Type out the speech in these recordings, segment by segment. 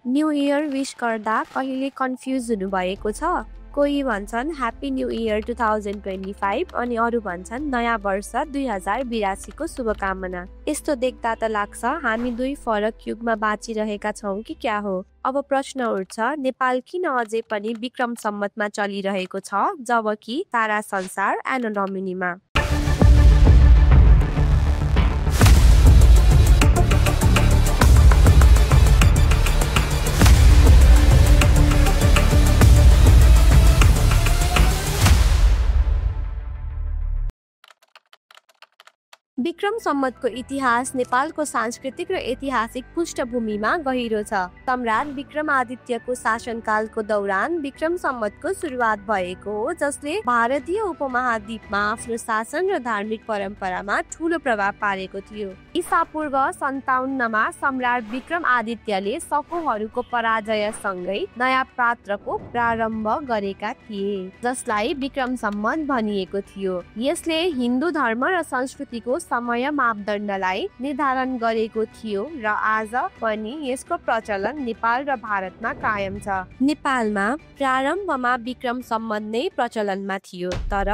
New year wish गर्दा कहिले confuse हुनुभएको छ? कोही भन्छन् ह्याप्पी न्यू इयर 2025 अनि अरू भन्छन् नयाँ वर्ष 2082 को शुभकामना। यस्तो देख्दा त लाग्छ हामी दुई फरक युगमा बाँचिरहेका छौँ कि क्या हो? अब प्रश्न उठ्छ, नेपाल किन अझै पनि विक्रम सम्वतमा चलिरहेको छ जबकि सारा संसार एनो डोमिनीमा? विक्रम सम्वतको इतिहास नेपालको सांस्कृतिक र ऐतिहासिक पृष्ठभूमिमा गहिरो छ। सम्राट विक्रमादित्यको शासनकालको दौरान विक्रम सम्वतको सुरुवात भएको हो, जसले भारतीय उपमहाद्वीपमा आफ्नो शासन र धार्मिक परम्परामा ठूलो प्रभाव पारेको थियो। ईसापूर्व 57मा सम्राट विक्रमादित्यले शकोहरूको पराजयसँगै नयाँ पात्रको प्रारम्भ गरेका थिए, जसलाई विक्रम सम्वत भनिएको थियो। यसले हिन्दू धर्म र संस्कृतिको समय मापदण्डलाई निर्धारण गरेको थियो र आज पनि यसको प्रचलन नेपाल र भारतमा कायम छ। नेपालमा प्रारम्भमा विक्रम सम्वत नै प्रचलनमा थियो, तर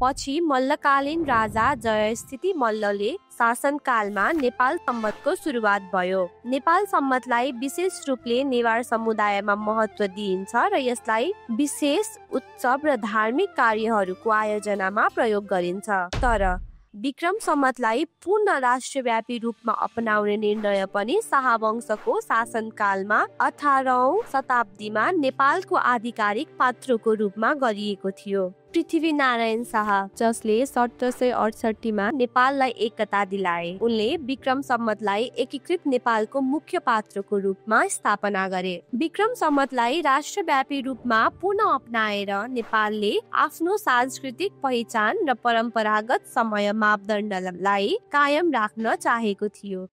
पछि मल्लकालीन राजा जयस्थिति मल्लले शासनकालमा नेपाल सम्वतको सुरुवात भयो। नेपाल सम्वतलाई विशेष रूपले नेवार समुदायमा महत्त्व दिइन्छ र यसलाई विशेष उत्सव र धार्मिक कार्यहरूको आयोजनामा प्रयोग गरिन्छ। तर विक्रम सम्वतलाई पूर्ण राष्ट्रव्यापी रूपमा अपनाउने निर्णय पनि शाहवंशको शासनकालमा 18औं शताब्दीमा नेपालको आधिकारिक पात्रोको रूपमा गरिएको थियो। पृथ्वीनारायण शाह, जसले 1768मा नेपाललाई एकता दिलाए, उनले विक्रम सम्वतलाई एकीकृत नेपालको मुख्य पात्रको रूपमा स्थापना गरे। विक्रम सम्वतलाई राष्ट्रव्यापी रूपमा पुनः अपनाएर नेपालले आफ्नो सांस्कृतिक पहिचान र परम्परागत समय मापदण्डलाई कायम राख्न चाहेको थियो।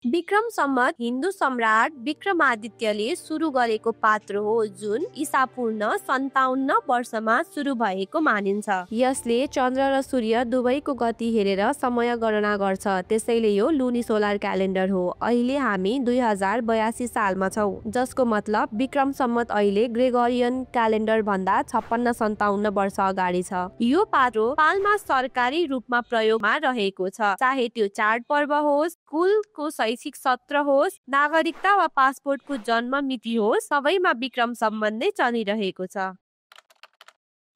विक्रम सम्वत हिन्दू सम्राट विक्रमादित्यले सुरु गरेको पात्र हो, जुन ईसापूर्ण 57 वर्षमा सुरु भएको मानिन्छ। यसले चन्द्र र सूर्य दुवैको गति हेरेर समय गणना गर्छ, त्यसैले यो लुनी सोलर क्यालेन्डर हो। अहिले हामी 2082 सालमा छौँ, जसको मतलब विक्रम सम्वत अहिले ग्रेगोरियन क्यालेन्डर भन्दा 56-57 वर्ष अगाडि छ। यो पात्रो नेपालमा सरकारी रूपमा प्रयोगमा रहेको छ, चाहे त्यो चाडपर्व होस्, स्कुलको शैक्षिक सत्र होस्, नागरिकता वा पासपोर्टको जन्म मिति होस्, सबैमा विक्रम सम्वत नै चलिरहेको छ।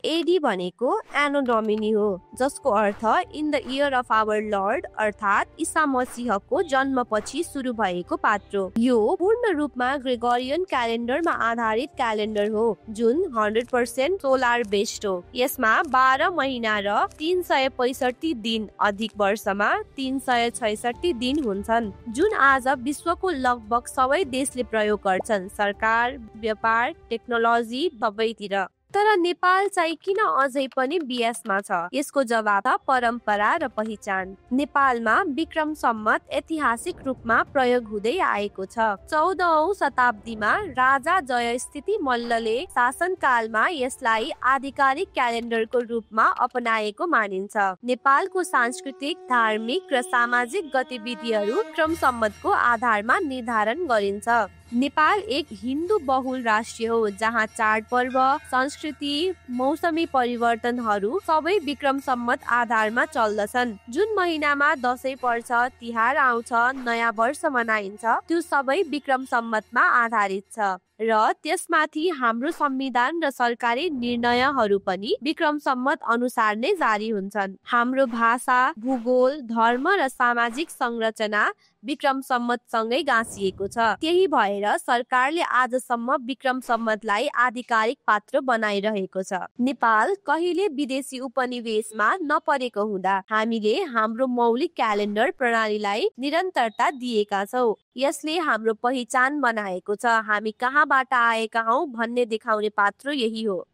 एडी भनेको एनो डोमिनी हो, जसको अर्थ in the year of our lord, अर्थात् ईसा मसीहको जन्मपछि सुरु भएको पात्रो। यो पूर्ण रूपमा ग्रेगोरियन क्यालेन्डरमा आधारित क्यालेन्डर हो, जुन 100% सोलर बेस्ड हो। यसमा 12 महिना र 365 दिन, अधिक वर्षमा 366 दिन हुन्छन्, जुन आज विश्वको लगभग सबै देशले प्रयोग गर्छन्, सरकार, व्यापार, टेक्नोलोजी सबैतिर। तर नेपाल चाहिँ किन अझै पनि बिएसमा छ? यसको जवाब छ परम्परा र पहिचान। नेपालमा विक्रम सम्वत ऐतिहासिक रूपमा प्रयोग हुँदै आएको छ। 14औं शताब्दीमा राजा जयस्थिति मल्लले शासनकालमा यसलाई आधिकारिक क्यालेन्डरको रूपमा अपनाएको मानिन्छ। नेपालको सांस्कृतिक, धार्मिक र सामाजिक गतिविधिहरू विक्रम सम्वतको आधारमा निर्धारण गरिन्छ। नेपाल एक हिन्दू बहुल राष्ट्र हो, जहाँ चाडपर्व, संस्कृति, मौसमी परिवर्तनहरू सबै विक्रम सम्वत आधारमा चल्दछन्। जुन महिनामा दशैं पर्छ, तिहार आउँछ, नयाँ वर्ष मनाइन्छ, त्यो सबै विक्रम सम्वतमा आधारित छ र त्यसमाथि हाम्रो संविधान र सरकारी निर्णयहरू पनि विक्रम सम्वत अनुसार नै जारी हुन्छन्। हाम्रो भाषा, भूगोल, धर्म र सामाजिक संरचना विक्रम सम्वतसँगै गाँसिएको छ। त्यही भएर सरकारले आजसम्म विक्रम सम्वतलाई आधिकारिक पात्र बनाइरहेको छ। नेपाल कहिले विदेशी उपनिवेशमा नपरेको हुँदा हामीले हाम्रो मौलिक क्यालेन्डर प्रणालीलाई निरन्तरता दिएका छौँ। यसले हाम्रो पहिचान बनाएको छ। हामी कहाँबाट आएका हौँ भन्ने देखाउने पात्र यही हो।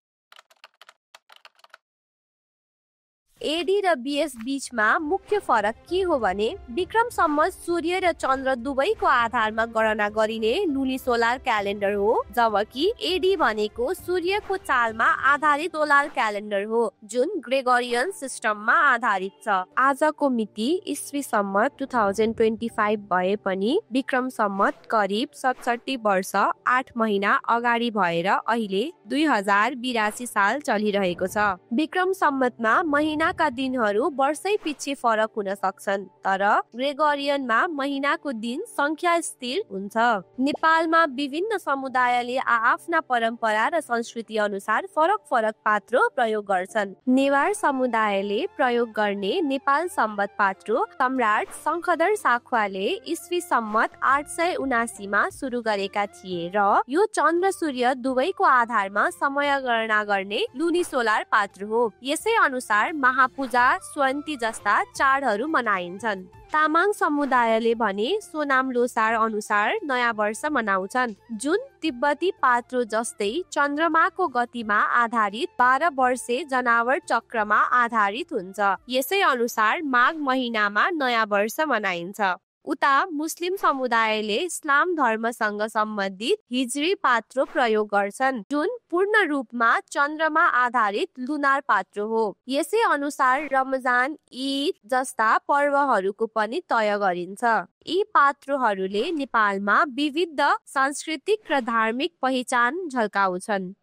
एडी र बीएस बीचमा मुख्य फरक के हो भने विक्रम सम्वत सूर्य र चन्द्र दुवैको आधारमा गणना गरिने लुनिसोलर क्यालेन्डर हो, जबकि एडी भनेको सूर्यको चालमा आधारित सोलर क्यालेन्डर हो जुन ग्रेगोरियन सिस्टममा आधारित छ। आजको मिति ईस्वी सम्वत 2025 भए पनि विक्रम सम्वत करिब 67 वर्ष 8 महिना अगाडि भएर अहिले 2082 साल चलिरहेको छ। विक्रम सम्वतमा महिनाका दिनहरू वर्षै पछि फरक हुन सक्छन्, तर ग्रेगोरियनमा महिनाको दिन संख्या स्थिर हुन्छ। नेपालमा विभिन्न समुदायले आफ्ना परम्परा र संस्कृति अनुसार फरक फरक पात्रो प्रयोग गर्छन्। नेवार समुदायले प्रयोग गर्ने नेपाल सम्वत पात्रो सम्राट शंखधर साख्वाले ईस्वी सम्वत 879 मा सुरु गरेका थिए र यो चन्द्र सूर्य दुवैको आधारमा समय गणना गर्ने लुनिसोलर पात्रो हो। यसै अनुसार महापूजा, स्वन्ती जस्ता चाडहरू मनाइन्छन्। तामाङ समुदायले भने सोनाम लोसार अनुसार नयाँ वर्ष मनाउँछन्, जुन तिब्बती पात्रो जस्तै चन्द्रमाको गतिमा आधारित 12 वर्षे जनावर चक्रमा आधारित हुन्छ। यसै अनुसार माघ महिनामा नयाँ वर्ष मनाइन्छ। उता मुस्लिम समुदायले इस्लाम धर्मसँग सम्बन्धित हिज्री पात्रो प्रयोग गर्छन्, जुन पूर्ण रूपमा चन्द्रमा आधारित लुनार पात्रो हो। यसै अनुसार रमजान, ईद जस्ता पर्वहरूको पनि तय गरिन्छ। यी पात्रोहरूले नेपालमा विविध सांस्कृतिक र धार्मिक पहिचान झल्काउँछन्।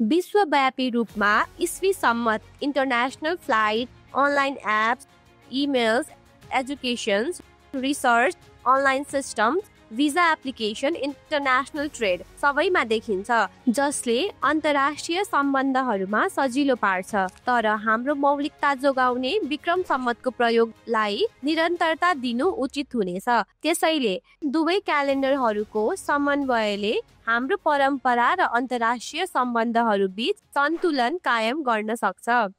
विश्वव्यापी रूपमा ईस्वी Samvat international flight, online apps, emails, education, research, online systems, visa application, international trade सबैमा देखिन्छ, जसले अन्तर्राष्ट्रिय सम्बन्धहरूमा सजिलो पार्छ। तर हाम्रो मौलिकता जोगाउने विक्रम सम्वतको प्रयोगलाई निरन्तरता दिनु उचित हुनेछ। त्यसैले दुवै क्यालेन्डरहरूको समन्वयले हाम्रो परम्परा र अन्तर्राष्ट्रिय सम्बन्धहरू बीच सन्तुलन कायम गर्न सक्छ।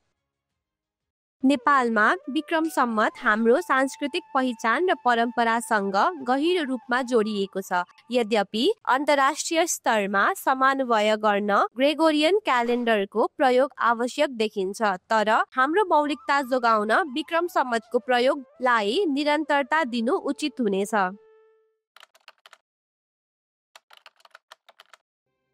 नेपालमा विक्रम सम्वत हाम्रो सांस्कृतिक पहिचान र परम्परासँग गहिरो रूपमा जोडिएको छ। यद्यपि अन्तर्राष्ट्रिय स्तरमा समन्वय गर्न ग्रेगोरियन क्यालेन्डरको प्रयोग आवश्यक देखिन्छ, तर हाम्रो मौलिकता जोगाउन विक्रम सम्वतको प्रयोगलाई निरन्तरता दिनु उचित हुनेछ।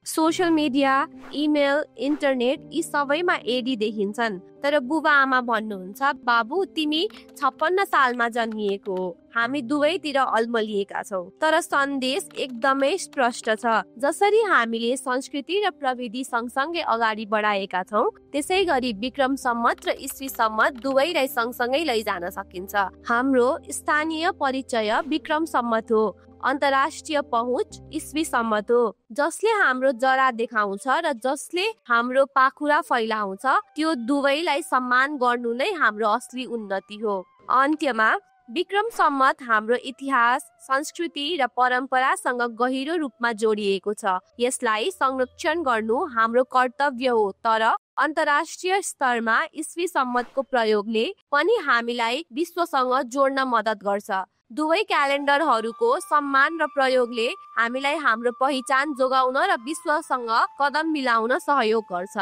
सोशल मिडिया, इमेल, इन्टरनेट यी सबैमा एडी देखिन्छन्, तर बुबा आमा भन्नुहुन्छ, बाबु तिमी 56 सालमा जन्मिएको हो, हामी दुवैतिर अल्मलिएका छौँ। तर सन्देश एकदमै स्पष्ट छ। जसरी हामीले संस्कृति र प्रविधि सँगसँगै अगाडि बढाएका छौँ, त्यसै गरी विक्रम सम्वत र ईस्वी सम्वत दुवैलाई सँगसँगै लैजान सकिन्छ। हाम्रो स्थानीय परिचय विक्रम सम्वत हो, अन्तर्राष्ट्रिय पहुँच ईस्वी सम्वत हो। जसले हाम्रो जरा देखाउँछ र जसले हाम्रो पाखुरा फैलाउँछ, त्यो दुवैलाई सम्मान गर्नु नै हाम्रो असली उन्नति हो। अन्त्यमा विक्रम सम्वत हाम्रो इतिहास, संस्कृति र परम्परासँग गहिरो रूपमा जोडिएको छ। यसलाई संरक्षण गर्नु हाम्रो कर्तव्य हो, तर अन्तर्राष्ट्रिय स्तरमा ईस्वी सम्वतको प्रयोगले पनि हामीलाई विश्वसँग जोड्न मद्दत गर्छ। दुवै क्यालेन्डरहरूको सम्मान र प्रयोगले हामीलाई हाम्रो पहिचान जोगाउन र विश्वसँग कदम मिलाउन सहयोग गर्छ।